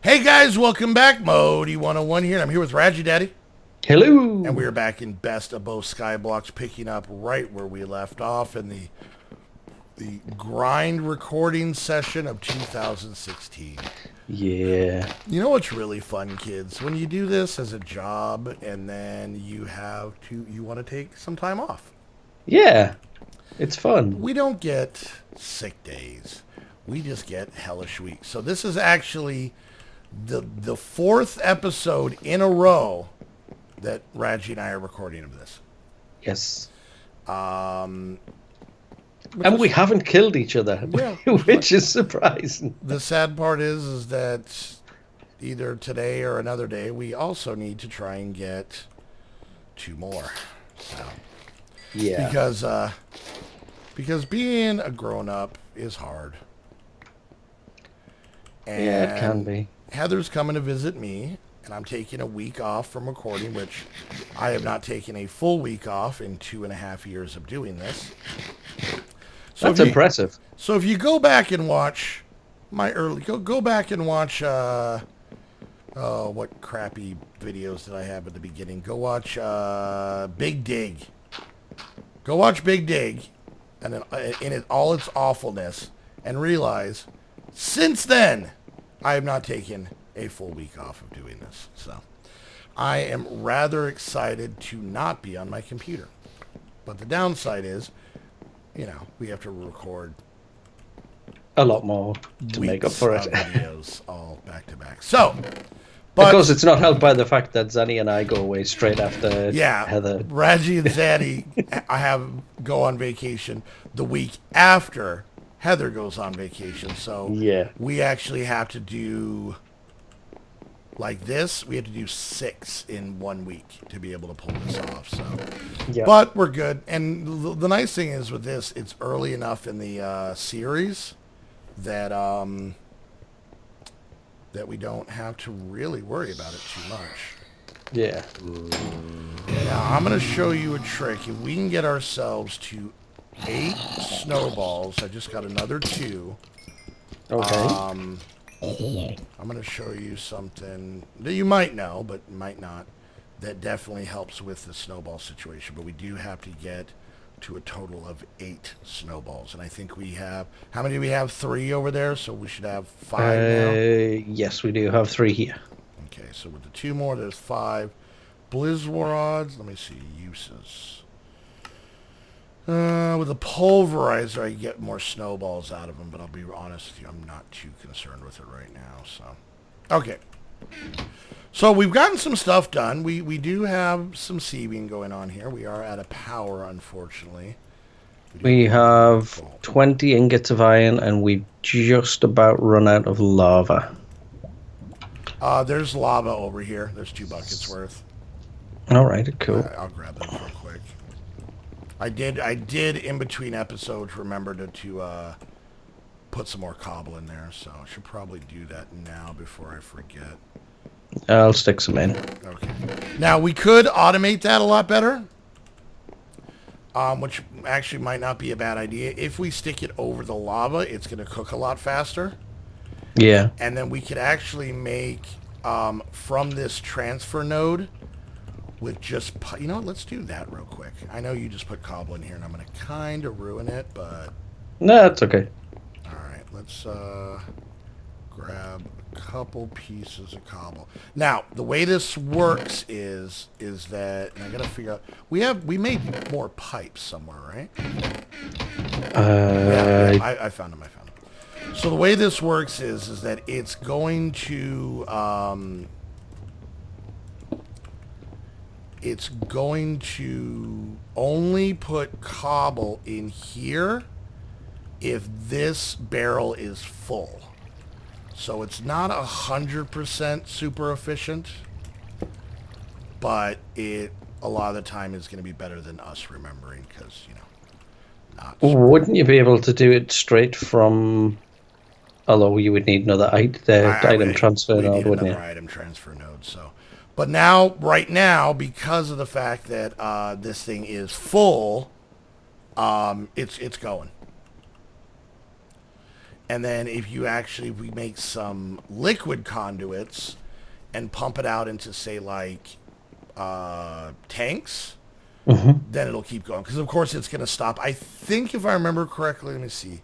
Hey guys, welcome back. Modi 101 here. I'm here with RADGIEDADDY. Hello. And we are back in Best of Both Skyblocks, picking up right where we left off in the grind recording session of 2016. Yeah. You know what's really fun, kids? When you do this as a job and then you want to take some time off. Yeah. It's fun. We don't get sick days. We just get hellish weeks. So this is actually the fourth episode in a row that Raji and I are recording of this. Yes. And we haven't killed each other, Yeah. which is surprising. The sad part is that either today or another day, we also need to try and get 2 more. So, Yeah. because being a grown-up is hard. And Yeah, it can be. Heather's coming to visit me, and I'm taking a week off from recording, which I have not taken a full week off in 2.5 years of doing this. So That's impressive. So if you go back and watch my early, go back and watch, what crappy videos did I have at the beginning? Go watch Big Dig. Go watch Big Dig, and then in all its awfulness, and realize since then I have not taken a full week off of doing this. So I am rather excited to not be on my computer. But the downside is, we have to record A lot more to make up for it. videos all back to back. So, Of course, it's not helped by the fact that Zanny and I go away straight after Heather. Raji and Zaddy go on vacation the week after Heather goes on vacation. So Yeah. we actually have to do like this. We have to do 6 in 1 week to be able to pull this off. So, Yeah. but we're good. And the nice thing is with this, it's early enough in the series that that we don't have to really worry about it too much. Yeah. Now, I'm going to show you a trick. If we can get ourselves to 8 snowballs, I just got another 2. Okay. I'm going to show you something that you might know, but might not, that definitely helps with the snowball situation. But we do have to get to a total of 8 snowballs. And I think we have, how many do we have? 3 over there, so we should have 5 now. Yes, we do have 3 here. Okay, so with the 2 more, there's 5. Blizzrods, let me see, uses. With a pulverizer, I get more snowballs out of them, but I'll be honest with you, I'm not too concerned with it right now, so. Okay. So we've gotten some stuff done. We do have some sieving going on here. We are out of power, unfortunately. We have 20 ingots of iron, and we've just about run out of lava. There's lava over here. There's 2 buckets worth. All right, cool. I'll grab them real quick. I did in between episodes remember to put some more cobble in there, so I should probably do that now before I forget. I'll stick some in. Okay. Now we could automate that a lot better, which actually might not be a bad idea. If we stick it over the lava, it's going to cook a lot faster. Yeah. And then we could actually make from this transfer node with just, let's do that real quick. I know you just put cobble in here, and I'm going to kind of ruin it, but... No, it's okay. All right, let's grab a couple pieces of cobble. Now, the way this works is that, and I got to figure out, we made more pipes somewhere, right? Yeah, I found them, So the way this works is that it's going to... it's going to only put cobble in here if this barrel is full. So it's not 100% super efficient, but it a lot of the time is going to be better than us remembering because, not... Wouldn't you be able to do it straight from... Although you would need another item transfer node, wouldn't you? Item transfer node, so... But now, right now, because of the fact that this thing is full, it's going. And then if we make some liquid conduits and pump it out into, say, like tanks, then it'll keep going. Because, of course, it's going to stop. I think, if I remember correctly, let me see.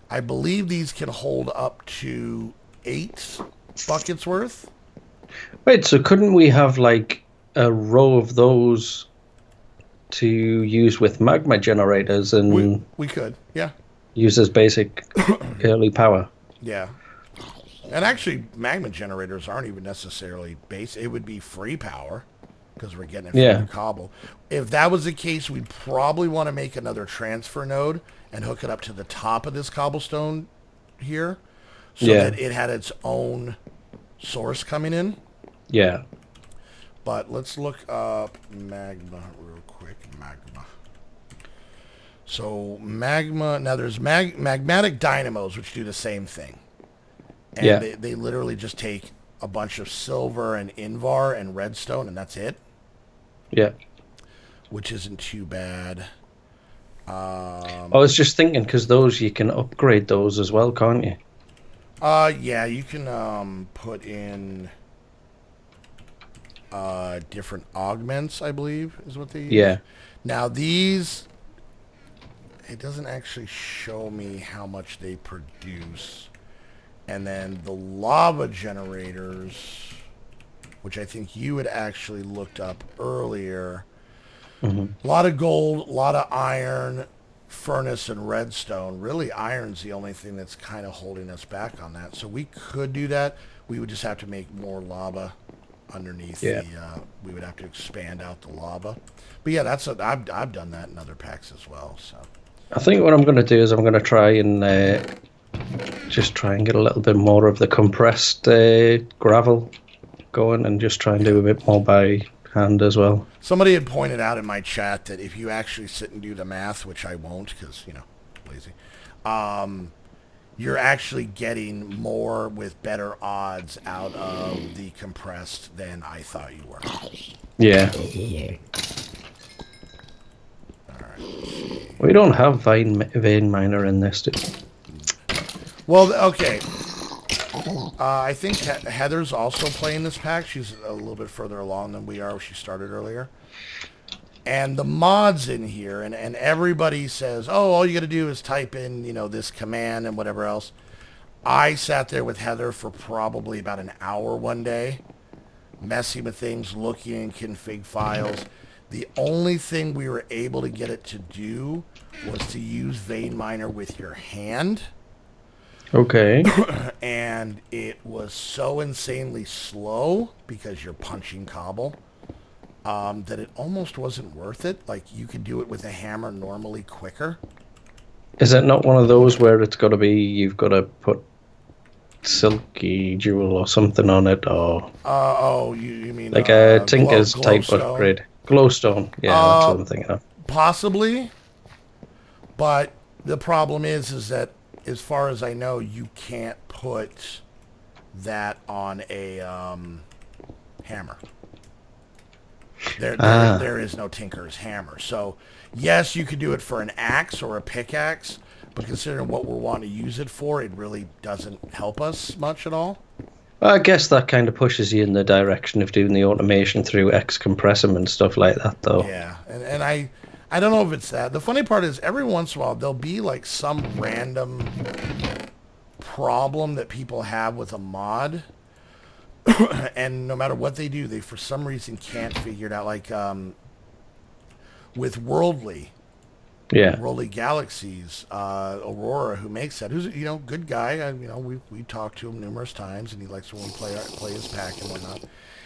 I believe these can hold up to 8 buckets worth. Wait, so couldn't we have, like, a row of those to use with magma generators and we could, yeah. use as basic early power? Yeah. And actually, magma generators aren't even necessarily base. It would be free power because we're getting it from the cobble. If that was the case, we'd probably want to make another transfer node and hook it up to the top of this cobblestone here so that it had its own source coming in. Yeah. But let's look up magma real quick. Magma. So magma, now there's Magmatic Dynamos, which do the same thing. And they literally just take a bunch of silver and invar and redstone, and that's it. Yeah. Which isn't too bad. I was just thinking, because those, you can upgrade those as well, can't you? Yeah, you can put in different augments, I believe, is what they use. Yeah. Now these, it doesn't actually show me how much they produce. And then the lava generators, which I think you had actually looked up earlier. A lot of gold, a lot of iron, furnace, and redstone. Really, iron's the only thing that's kind of holding us back on that. So we could do that. We would just have to make more lava underneath the... we would have to expand out the lava. But yeah, I've done that in other packs as well. So I think what I'm going to do is I'm going to try and just try and get a little bit more of the compressed gravel going, and just try and do a bit more by hand as well. Somebody had pointed out in my chat that if you actually sit and do the math, which I won't because, lazy, you're actually getting more with better odds out of the compressed than I thought you were. Yeah. Alright. We don't have vein miner in this, do we? Well, okay. I think Heather's also playing this pack. She's a little bit further along than we are. She started earlier. And the mods in here, and everybody says, oh, all you got to do is type in, this command and whatever else. I sat there with Heather for probably about an hour one day, messing with things, looking in config files. The only thing we were able to get it to do was to use vein miner with your hand. Okay. And it was so insanely slow because you're punching cobble that it almost wasn't worth it. Like, you could do it with a hammer normally quicker. Is it not one of those where it's got to be, you've got to put silky jewel or something on it, or... you mean... like a Tinker's type glowstone? upgrade. Glowstone, yeah, that's what I'm thinking of. Possibly. But the problem is that, as far as I know, you can't put that on a hammer. There is no Tinker's hammer. So, yes, you could do it for an axe or a pickaxe, but considering what we're wanting to use it for, it really doesn't help us much at all. I guess that kind of pushes you in the direction of doing the automation through X-Compressum and stuff like that, though. Yeah, and I don't know if it's that. The funny part is, every once in a while, there'll be like some random problem that people have with a mod. And no matter what they do, they for some reason can't figure it out. Like with Worldly Galaxies, Aurora, who makes that, who's good guy. We talked to him numerous times, and he likes when we play his pack and whatnot.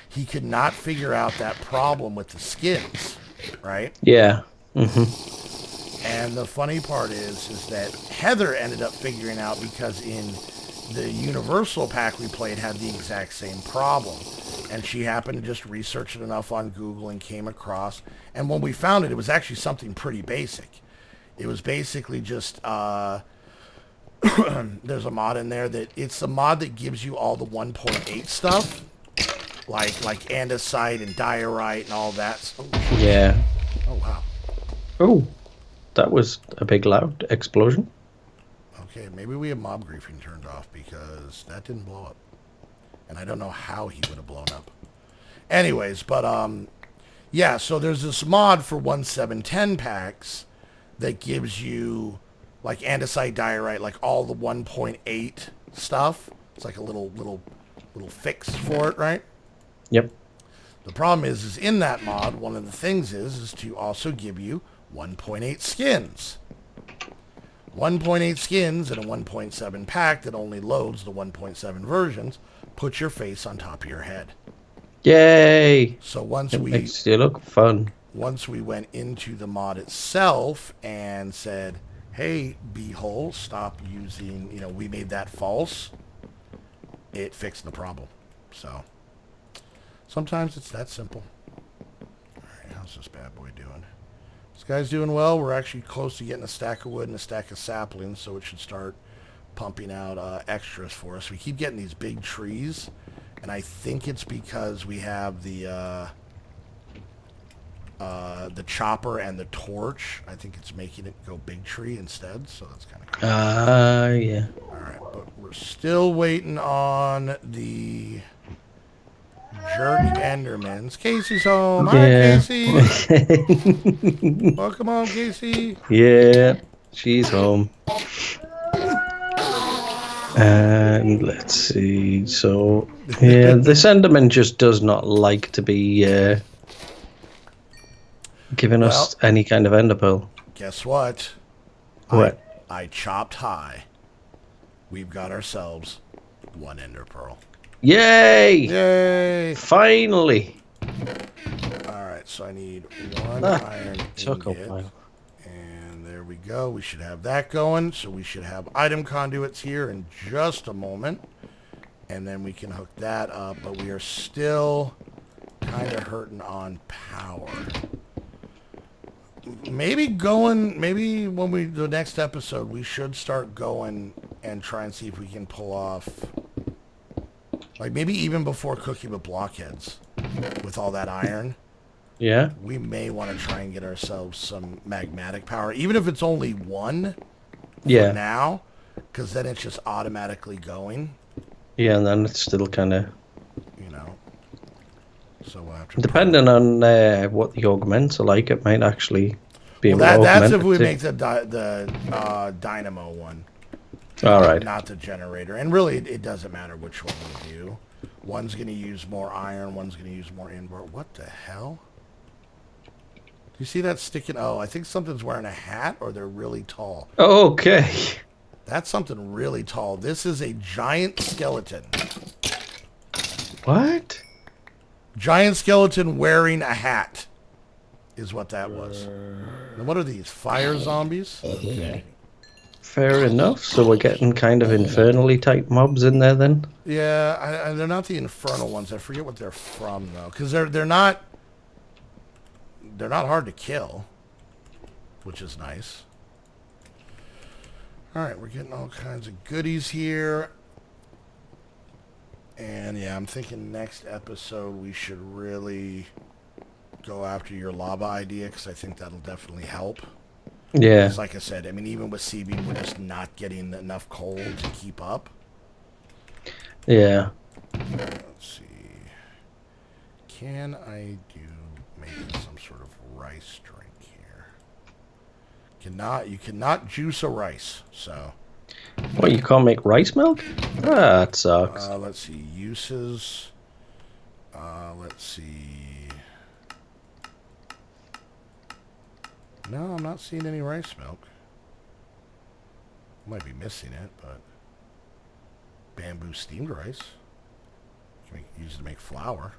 He could not figure out that problem with the skins, right? Yeah. And the funny part is that Heather ended up figuring out, because in the Universal pack we played had the exact same problem. And she happened to just research it enough on Google and came across. And when we found it, it was actually something pretty basic. It was basically just, there's a mod in there that, it's the mod that gives you all the 1.8 stuff. Like andesite and diorite and all that. Oh, yeah. Oh, wow. Oh, that was a big loud explosion. Okay, maybe we have mob griefing turned off because that didn't blow up. And I don't know how he would have blown up. Anyways, but yeah, so there's this mod for 1.7.10 packs that gives you like andesite diorite, like all the 1.8 stuff. It's like a little fix for it, right? Yep. The problem is in that mod, one of the things is to also give you 1.8 skins. 1.8 skins in a 1.7 pack that only loads the 1.7 versions. Put your face on top of your head. Yay! So once It we makes you look fun. once we went into the mod itself and said, hey, B-hole, stop using, we made that false, it fixed the problem. So sometimes it's that simple. All right, how's this bad boy doing? This guy's doing well. We're actually close to getting a stack of wood and a stack of saplings, so it should start pumping out extras for us. We keep getting these big trees, and I think it's because we have the chopper and the torch. I think it's making it go big tree instead, so that's kind of cool. Yeah. All right, but we're still waiting on the jerk endermans. Casey's home. Hi, Yeah. Casey. Welcome home, Casey. Yeah, she's home. And let's see. So, yeah, this Enderman just does not like to be giving us any kind of ender pearl. Guess what? What? I chopped high. We've got ourselves one ender pearl. Yay! Yay! Finally! Alright, so I need one iron Took a ingot. while. And there we go. We should have that going. So we should have item conduits here in just a moment. And then we can hook that up. But we are still kind of hurting on power. Maybe when the next episode, we should start going and try and see if we can pull off, like maybe even before cooking with blockheads, with all that iron. Yeah? We may want to try and get ourselves some magmatic power, even if it's only one for now, because then it's just automatically going. Yeah, and then it's still kind of... So we'll have to depending on what the augments are like, it might actually be able to augment that's if we it too. make the dynamo one. All right. Not the generator. And really, it doesn't matter which one we do. One's going to use more iron, one's going to use more invert. What the hell? Do you see that sticking? Oh, I think something's wearing a hat, or they're really tall. Okay. That's something really tall. This is a giant skeleton. What? Giant skeleton wearing a hat is what that was. And what are these? Fire zombies? Okay. Fair enough. So we're getting kind of infernally type mobs in there then? Yeah, they're not the infernal ones. I forget what they're from though, because they're not hard to kill, which is nice. All right, we're getting all kinds of goodies here. And yeah, I'm thinking next episode we should really go after your lava idea, because I think that'll definitely help. Yeah. Because like I said, I mean, even with C-beam, we're just not getting enough coal to keep up. Yeah. Let's see. Can I do maybe some sort of rice drink here? You cannot juice a rice, so... What, you can't make rice milk? Ah, that sucks. Let's see. Uses. Let's see. No, I'm not seeing any rice milk. Might be missing it, but... Bamboo steamed rice. Can we use it to make flour.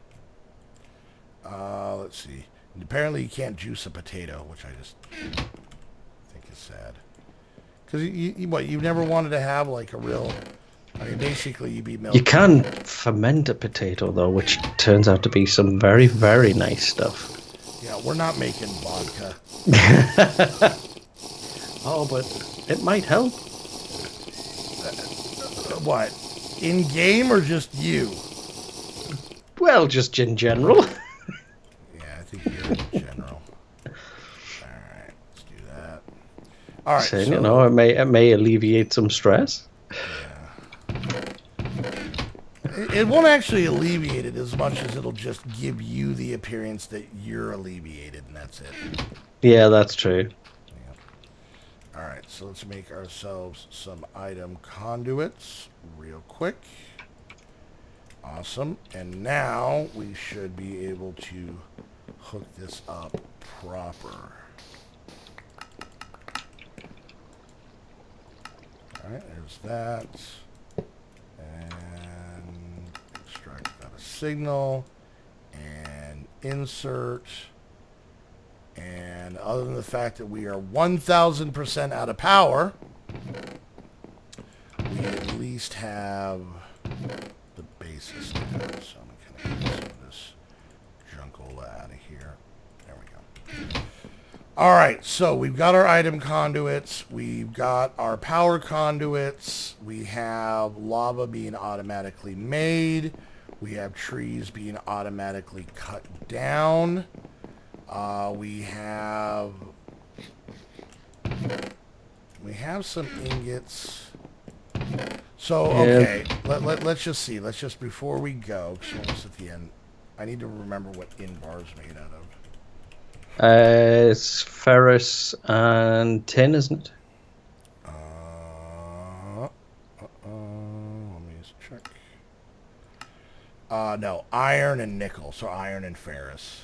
Let's see. And apparently you can't juice a potato, which I just think is sad. Because you've never wanted to have like a real... I mean, basically you'd be milking... You can ferment a potato though, which turns out to be some very, very nice stuff. Yeah, we're not making vodka. Oh, but it might help. What? In game or just you? Well, just in general. Yeah, I think you're in general. Alright, let's do that. All right, So, so you know, it may alleviate some stress. it won't actually alleviate it as much as it'll just give you the appearance that you're alleviated, and that's it. Yeah, that's true. All right, so let's make ourselves some item conduits real quick. Awesome. And now we should be able to hook this up proper. All right, there's that. And extract out a signal. And insert. And other than the fact that we are 1,000% out of power, we at least have the basis now. So I'm going to get some of this junk all out of here. There we go. All right, so we've got our item conduits. We've got our power conduits. We have lava being automatically made. We have trees being automatically cut down. We have some ingots. So, okay, let's just see. Let's just, before we go, because we're almost at the end, I need to remember what Invar is made out of. It's ferrous and tin, isn't it? Let me just check. No, iron and nickel. So iron and ferrous.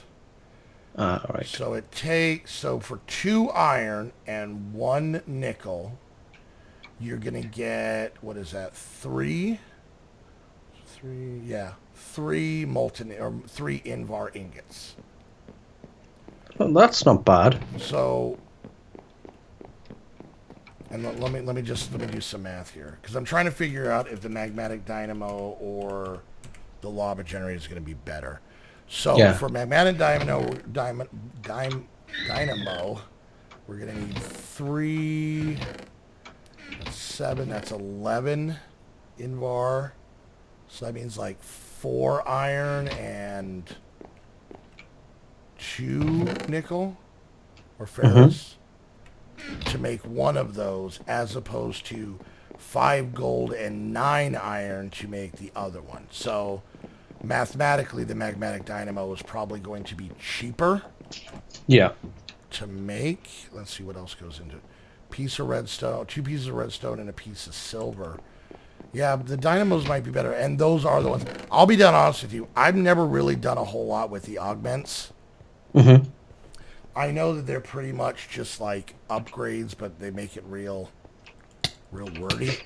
All right. So it takes, so for 2 iron and 1 nickel, you're going to get, what is that, 3? 3 molten, or 3 Invar ingots. Well, that's not bad. So, and let me do some math here, because I'm trying to figure out if the Magmatic Dynamo or the Lava Generator is going to be better. So for Magmatic Dynamo, we're going to need 3, that's 7, that's 11 Invar. So that means like 4 iron and 2 nickel or ferrous to make one of those, as opposed to 5 gold and 9 iron to make the other one. So mathematically, the Magmatic Dynamo is probably going to be cheaper. Yeah. To make. Let's see what else goes into it. Piece of redstone, 2 pieces of redstone, and a piece of silver. Yeah, the dynamos might be better, and those are the ones. I'll be done honest with you. I've never really done a whole lot with the augments. Mm-hmm. I know that they're pretty much just like upgrades, but they make it real wordy.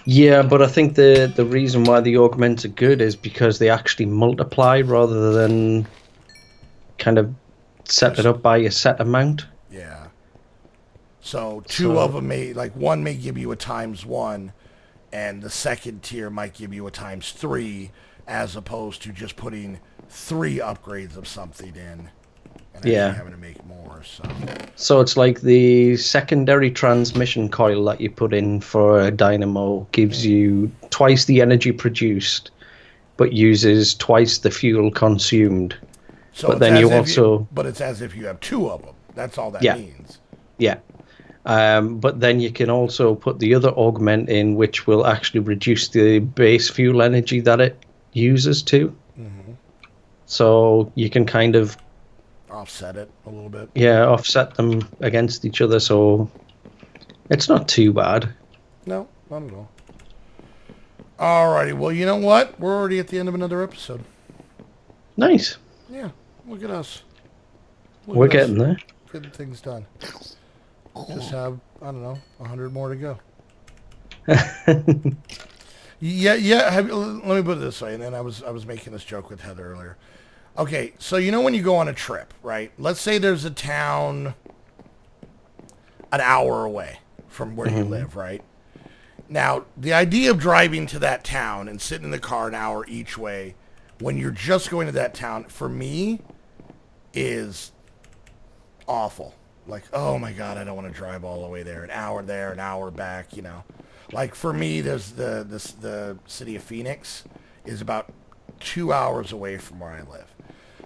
Yeah, but I think the reason why the augments are good is because they actually multiply rather than kind of set it up by a set amount. Yeah. So 2 of them may, like, one may give you a ×1, and the second tier might give you a ×3, as opposed to just putting 3 upgrades of something in and actually having to make more. So it's like the secondary transmission coil that you put in for a dynamo gives you twice the energy produced, but uses twice the fuel consumed. So but then you also... but it's as if you have 2 of them. That's all that means. Yeah. But then you can also put the other augment in, which will actually reduce the base fuel energy that it uses too. Mm-hmm. So you can kind of offset it a little bit. Yeah, offset them against each other, so it's not too bad. No, not at all. Alrighty, well, you know what? We're already at the end of another episode. Nice. Yeah, look at us. We're getting there. Getting things done. Just have, I don't know, 100 more to go. Yeah. Let me put it this way, and then I was making this joke with Heather earlier. Okay, so you know when you go on a trip, right? Let's say there's a town an hour away from where you live, right? Now, the idea of driving to that town and sitting in the car an hour each way when you're just going to that town, for me, is awful. Like, oh my God, I don't want to drive all the way there. An hour back, you know. Like, for me, there's the city of Phoenix is about 2 hours away from where I live.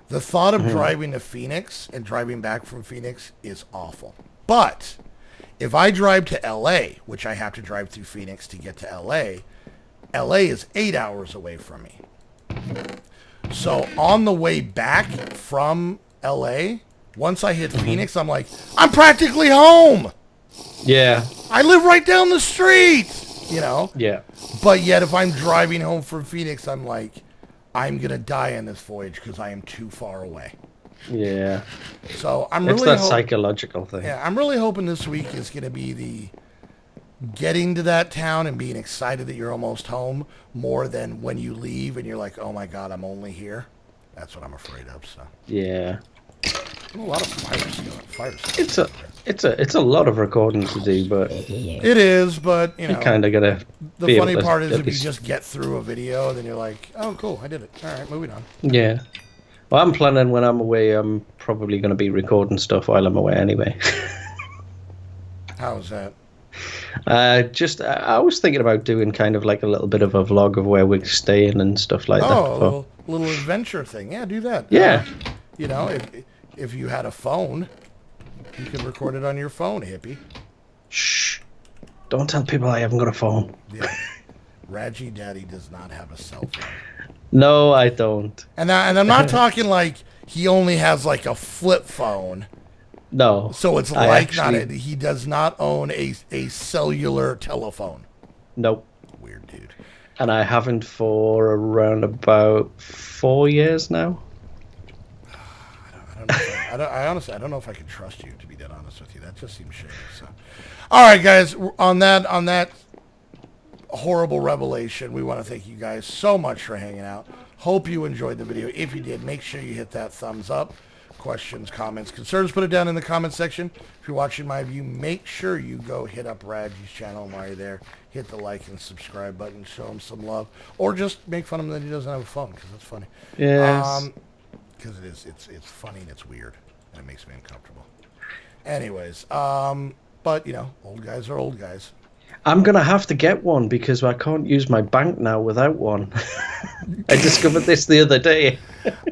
The thought of driving to Phoenix and driving back from Phoenix is awful. But If I drive to LA, which I have to drive through Phoenix to get to LA, LA is 8 hours away from me. So on the way back from LA, once I hit Phoenix, I'm like, I'm practically home. Yeah. I live right down the street, you know? Yeah. But yet if I'm driving home from Phoenix, I'm like, I'm going to die on this voyage because I am too far away. Yeah. So I'm It's really that psychological thing. Yeah, I'm really hoping this week is going to be the getting to that town and being excited that you're almost home more than when you leave and you're like, oh my God, I'm only here. That's what I'm afraid of. So Yeah. a lot of fire stuff. It's a lot of recording to do, but It is, but you know, kind of gotta. the funny part is if you just get through a video, then you're like, oh cool, I did it. All right, moving on. Yeah. Well, I'm planning when I'm away. I'm probably going to be recording stuff while I'm away anyway. How's that? I was thinking about doing kind of like a little bit of a vlog of where we're staying and stuff like that. Oh, a little adventure thing. Yeah, do that. Yeah. You know, if you had a phone, you could record it on your phone, hippie. Shh. Don't tell people I haven't got a phone. Yeah. RADGIEDADDY does not have a cell phone. No, I don't. And I'm not talking like he only has like a flip phone. No. So it's like he does not own a cellular telephone. Nope. Weird dude. And I haven't for around about 4 years now. I honestly don't know if I can trust you, to be dead honest with you. That just seems shady. So, all right, guys. On that horrible revelation, we want to thank you guys so much for hanging out. Hope you enjoyed the video. If you did, make sure you hit that thumbs up. Questions, comments, concerns, put it down in the comment section. If you're watching my view, make sure you go hit up Radgie's channel while you're there. Hit the like and subscribe button. Show him some love. Or just make fun of him that he doesn't have a phone, because that's funny. Yes. Because it's funny and it's weird. And it makes me uncomfortable. Anyways, but, you know, old guys are old guys. I'm going to have to get one because I can't use my bank now without one. I discovered this the other day.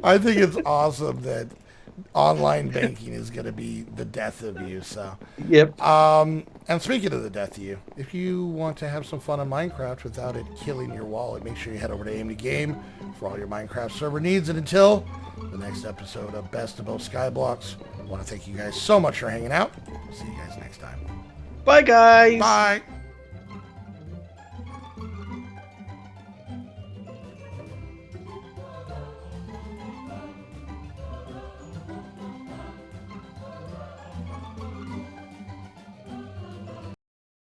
I think it's awesome that online banking is going to be the death of you. So, yep. And speaking of the death of you, if you want to have some fun in Minecraft without it killing your wallet, make sure you head over to AMD Game for all your Minecraft server needs. And until the next episode of Best of Both SKYBLOCKS, I want to thank you guys so much for hanging out. See you guys next time. Bye, guys. Bye.